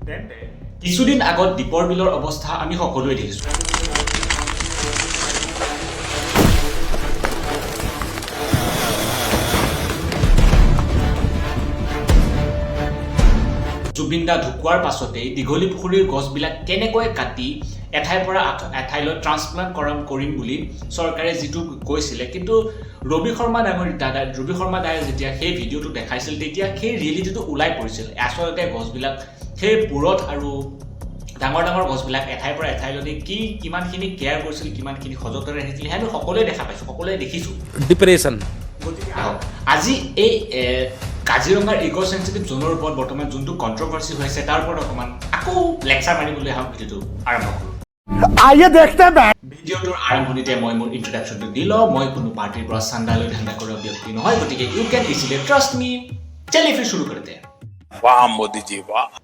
কিছুদিন আগত দীপৰ বিলৰ অৱস্থা আমি সকলোৱে দেখিছোঁ। জুবিন দা ঢুকোৱাৰ পাছতেই দীঘলী পুখুৰীৰ গছবিলাক কেনেকৈ কাটি এঠাইৰ পৰা এঠাইলৈ ট্ৰান্সপ্লান্ট কৰিম বুলি চৰকাৰে যিটো কৈছিলে, কিন্তু ৰবি শৰ্মা দায়ে যেতিয়া সেই ভিডিঅ'টো দেখাইছিল তেতিয়া সেই ৰিয়েলিটিটো ওলাই পৰিছিল। আচলতে গছবিলাক সেই পুৰঠ আৰু ডাঙৰ ডাঙৰ গছবিলাক এঠাইৰ পৰা এঠাইলৈ কিমানখিনি কেয়াৰ কৰিছিল, কিমানখিনি সযতনে ৰাখিছিল, সেই আমি সকলোৱে দেখা পাইছোঁ, সকলোৱে দেখিছোঁ। ডিপ্ৰেশ্যন। গতিকে আজি এই কাজিৰঙাৰ ইক' চেঞ্চিটিভ জোনৰ ওপৰত বৰ্তমান যোনটো কণ্ট্ৰভাৰ্চি হৈছে তাৰ ওপৰত অকণমান আকৌ লেকচাৰ মাৰিবলৈ আহক ভিডিঅ'টো আৰম্ভ কৰোঁ। ভিডিঅ'টোৰ আৰম্ভণিতে মই মোৰ ইন্ট্ৰডাকশ্যনটো দি লওঁ। মই কোনো পাৰ্টিৰ পৰা চান্দালৈ ধান্দা কৰা ব্যক্তি নহয়, গতিকে ইউ কেন ইজিলি ট্ৰাষ্ট মি। চলিয়ে ফিৰ শুৰু কৰোঁতে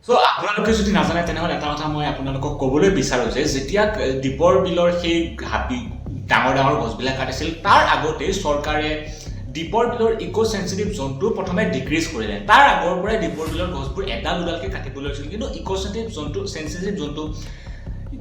চ' আপোনালোকে যদি নাজানে তেনেহ'লে এটা কথা মই আপোনালোকক ক'বলৈ বিচাৰোঁ যে যেতিয়া দীপৰ বিলৰ সেই হাবি ডাঙৰ ডাঙৰ গছবিলাক কাটিছিল তাৰ আগতেই চৰকাৰে দীপৰ বিলৰ ইক' চেঞ্চিটিভ জোনটো প্ৰথমে ডিক্ৰিজ কৰিলে। তাৰ আগৰ পৰাই দীপৰ বিলৰ গছবোৰ এডাল দুডালকৈ কাটিবলৈ লৈছিল, কিন্তু ইক' চেঞ্চিটিভ জোনটো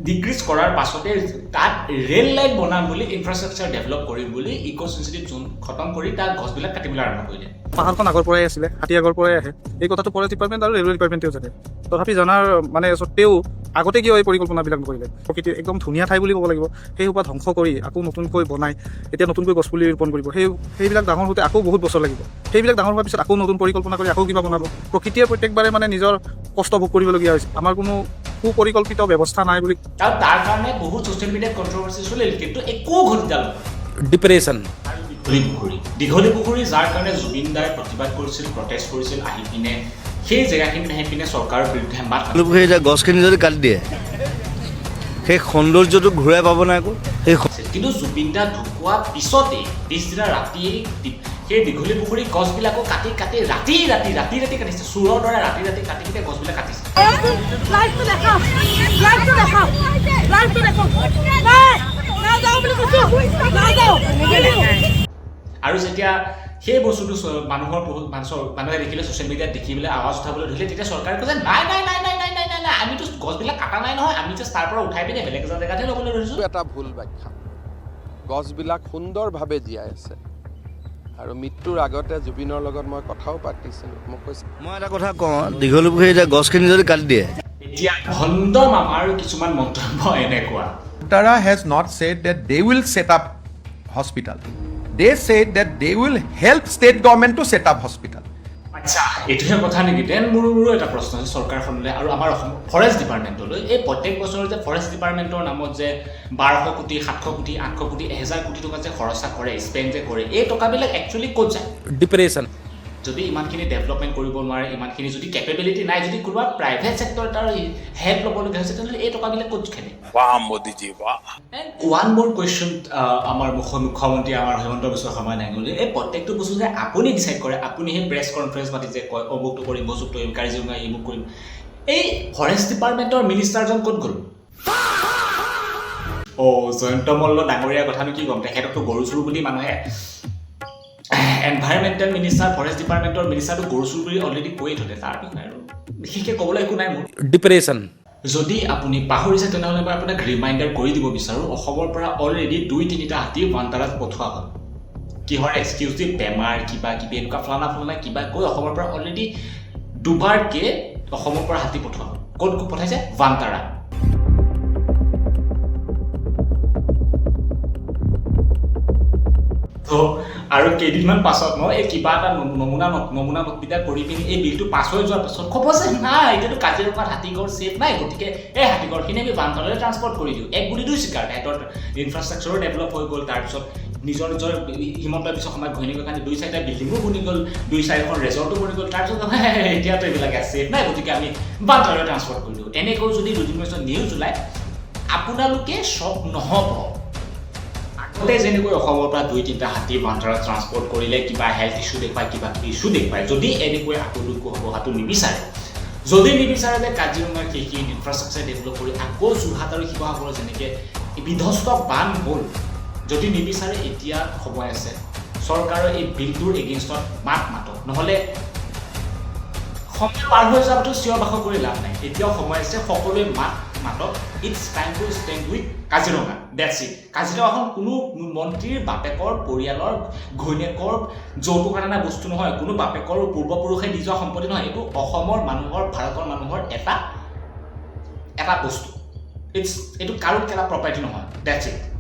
ডিক্ৰিজ কৰাৰ পাছতে তাত ৰেল লাইন বনাম বুলি ইনফ্ৰাষ্ট্ৰাকচাৰ ডেভেলপ কৰিম বুলি ইক' চেঞ্চিটিভ জোন খতম কৰি তাত গছবিলাক কাটিবলৈ আৰম্ভ কৰিলে। পাহাৰখন আগৰ পৰাই আছিলে, হাতী আগৰ পৰাই আহে। এই কথাটো ফৰেষ্ট ডিপাৰ্টমেণ্ট আৰু ৰেলৱে ডিপাৰ্টমেণ্টেও জানে। তথাপি জনাৰ মানে স্বত্তেও আগতে কিয় এই পৰিকল্পনাবিলাক নকৰিলে? প্ৰকৃতিৰ একদম ধুনীয়া ঠাই বুলি ক'ব লাগিব, সেই সোপা ধ্বংস কৰি আকৌ নতুনকৈ বনাই এতিয়া নতুনকৈ গছপুলি ৰোপণ কৰিব। সেইবিলাক ডাঙৰ হওঁতে আকৌ বহুত বছৰ লাগিব। সেইবিলাক ডাঙৰ হোৱাৰ পিছত আকৌ নতুন পৰিকল্পনা কৰি আকৌ কিবা বনাব। প্ৰকৃতিয়ে প্ৰত্যেকবাৰে মানে নিজৰ কষ্ট ভোগ কৰিবলগীয়া হৈছে। আমাৰ কোনো সুপৰিকল্পিত ব্যৱস্থা নাই বুলি। আৰু তাৰ কাৰণে বহুত ছ'চিয়েল মিডিয়াত কণ্ট্ৰভাৰ্চি চলিল, কিন্তু একো ঘটিডাল ডিপ্ৰেশ্যন। দীঘলী পুখুৰী যাৰ কাৰণে জুবিন দাই প্ৰতিবাদ কৰিছিল, প্ৰটেষ্ট কৰিছিল, আহি পিনে সেই জেগাখিনিত আহি পিনে চৰকাৰৰ বিৰুদ্ধে মাত গছখিনি যদি কাটি দিয়ে সেই সৌন্দৰ্যটো ঘূৰাই পাব নাই আকৌ। কিন্তু জুবিন দা ঢুকোৱা পিছতেই পিছদিনা ৰাতিয়েই সেই দীঘলী পুখুৰী গছবিলাকো কাটি ৰাতি কাটিছে। চোৰৰ দৰে ৰাতি কাটি পিনে গছবিলাক কাটিছে। আৰু যেতিয়া সেই বস্তুটো মানুহে দেখিলে, ছ'চিয়েল মিডিয়াত দেখি পেলাই আৱাজ উঠাবলৈ ধৰিলে, তেতিয়া চৰকাৰে কৈছে নাই আমিতো গছবিলাক কাটা নাই নহয়, আমি জাষ্ট তাৰ পৰা উঠাই পিনে বেলেগ জেগাতহে ল'বলৈ ধৰিছোঁ। এটা ভুল ব্যাখ্যা। গছবিলাক সুন্দৰভাৱে জীয়াই আছে আৰু মৃত্যুৰ আগতে জুবিনৰ লগত মই কথাও পাতিছিলোঁ। মোক কৈছে মই এটা কথা কওঁ, দীঘলী পুখুৰী এতিয়া গছখিনি যদি কাটি দিয়ে। এতিয়া ভণ্ড মামাৰ কিছুমান মন্তব্য এনেকুৱা। Tara has not said that they will set up hospital. They said that they will help state government to set up hospital. আচ্ছা, এইটোহে কথা নেকি? দেন মোৰো এটা প্ৰশ্ন আছে চৰকাৰখনলৈ আৰু আমাৰ অসম ফৰেষ্ট ডিপাৰ্টমেণ্টলৈ। এই প্ৰত্যেক বছৰ যে ফৰেষ্ট ডিপাৰ্টমেণ্টৰ নামত যে 1200 কোটি, 700 কোটি, 800 কোটি, 1000 কোটি টকা যে খৰচা কৰে, স্পেণ্ড যে কৰে, এই টকাবিলাক একচুৱেলি ক'ত যায়? ডিপ্ৰেশ্যন। যদি ইমানখিনি ডেভেলপমেণ্ট কৰিব নোৱাৰে, ইমানখিনি যদি কেপেবিলিটি নাই, যদি কোনোবা প্ৰাইভেট ছেক্টৰ তাৰ হেল্প ল'বলগীয়া হৈছে, তেনেহ'লে এই টকাবিলাক ক'ত খেলে? ওৱান মোৰ কুৱেশ্যন আমাৰ মুখ্যমন্ত্ৰী আমাৰ হিমন্ত বিশ্ব শৰ্মা ডাঙৰীয়াই, এই প্ৰত্যেকটো বস্তু যে আপুনি ডিচাইড কৰে, আপুনি সেই প্ৰেছ কনফাৰেঞ্চ পাতি যে কয় অমুকটো কৰিম, বস্তুটো কৰিম, কাজিৰঙা এইবোৰ কৰিম, এই ফৰেষ্ট ডিপাৰ্টমেণ্টৰ মিনিষ্টাৰজন ক'ত গ'ল? জয়ন্ত মল্ল ডাঙৰীয়াৰ কথানো কি ক'ম, তেখেতকতো গৰু চৰু বুলি মানুহে এনভাইৰমেণ্টেল মিনিষ্টাৰ, ফৰেষ্ট ডিপাৰ্টমেণ্টৰ মিনিষ্টাৰটো গৰু চৰু বুলি অলৰেডি কৈয়ে থলে। তাৰ বিষয়ে আৰু বিশেষকৈ ক'বলৈ একো নাই মোৰ। ডিপ্ৰেশ্যন। যদি আপুনি পাহৰিছে তেনেহ'লে মই আপোনাক ৰিমাইণ্ডাৰ কৰি দিব বিচাৰোঁ, অসমৰ পৰা অলৰেডি 2-3টা হাতী বানতাৰাত পঠোৱা হ'ল। কিহৰ এক্সকিউজ দি বেমাৰ কিবা কিবি এনেকুৱা ফলানা কিবা কৈ অসমৰ পৰা অলৰেডি দুবাৰকৈ অসমৰ পৰা হাতী পঠোৱা হ'ল। ক'ত পঠাইছে? বানতাৰা। আৰু কেইদিনমান পাছত এই কিবা এটা নমুনা বক্তৃতা কৰি পিনি এই বিলটো পাছ হৈ যোৱাৰ পাছত ক'ব যে নাই এতিয়াতো কাজিৰঙাত হাতীঘৰ ছেফ নাই, গতিকে এই হাতীঘৰখিনি আমি বানতাৰালৈ ট্ৰান্সপৰ্ট কৰি দিওঁ। এক গুলি দুই চিকাৰ, সিহঁতৰ ইনফ্ৰাষ্ট্ৰাকচাৰো ডেভেলপ হৈ গ'ল, তাৰপিছত নিজৰ হিমন্ত বিশ্ব শৰ্মাৰ ঘৈণীয়েকৰ কাৰণে 2-4টা বিল্ডিঙো বনি গ'ল, 2-4খন ৰেজৰ্টো বনি গ'ল, তাৰপিছত এতিয়াতো এইবিলাক ছেফ নাই, গতিকে আমি বানতাৰালৈ ট্ৰান্সপৰ্ট কৰি দিওঁ। এনেকৈ যদি দুদিন পিছত নিউজ ওলায়, আপোনালোকে চক নহ'ব। আগতে যেনেকৈ অসমৰ পৰা 2-3টা হাতী বানতাৰাত ট্ৰান্সপৰ্ট কৰিলে কিবা হেল্থ ইছ্যু দেখুৱায়, কিবা ইছ্যু দেখুৱায়, যদি এনেকৈ আকলুকো হোৱাটো নিবিচাৰে, যদি নিবিচাৰে যে কাজিৰঙাৰ সেইখিনি ইনফ্ৰাষ্ট্ৰাকচাৰ ডেভেলপ কৰি আকৌ যোৰহাট আৰু শিৱসাগৰৰ যেনেকৈ বিধ্বস্ত বান হ'ল, যদি নিবিচাৰে এতিয়া সময় আছে চৰকাৰৰ এই বিলটোৰ এগেইনষ্টত মাতক, নহ'লে সময় পাৰ হৈ যোৱাৰ পাছত চিঞৰ বাখৰ কৰি লাভ নাই এতিয়াও সময় আছে সকলোৱে মাতক it's time to stand with Kaziranga that's it কাজিৰঙাখন কোনো মন্ত্ৰীৰ বাপেকৰ পৰিয়ালৰ ঘৈণীয়েকৰ যৌতুক আনা বস্তু নহয় কোনো বাপেকৰ পূৰ্বপুৰুষে দি যোৱা সম্পত্তি নহয় এইটো অসমৰ মানুহৰ ভাৰতৰ মানুহৰ এটা বস্তু এইটো কাৰো এটা প্ৰপাৰ্টি নহয় ডেটছ ইট